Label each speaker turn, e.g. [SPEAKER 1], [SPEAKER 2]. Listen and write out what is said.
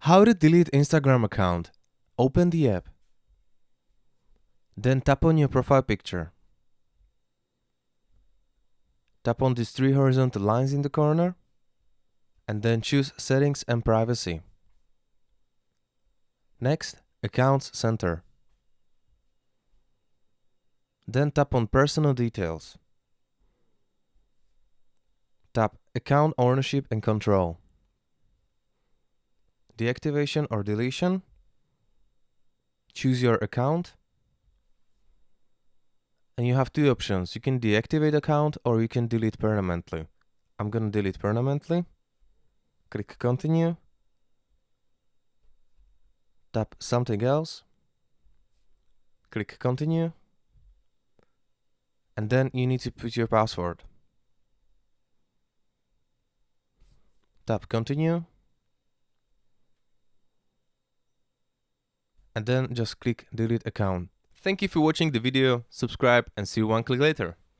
[SPEAKER 1] How to delete Instagram account. Open the app. Then tap on your profile picture. Tap on these three horizontal lines in the corner and then choose Settings and Privacy. Next, Accounts Center. Then tap on Personal Details. Tap Account Ownership and Control. Deactivation or deletion. Choose your account. And you have two options. You can deactivate account or you can delete permanently. I'm gonna delete permanently. Click Continue. Tap Something Else. Click Continue. And then you need to put your password. Tap Continue. And then just click Delete Account. Thank you for watching the video, subscribe and see you one click later.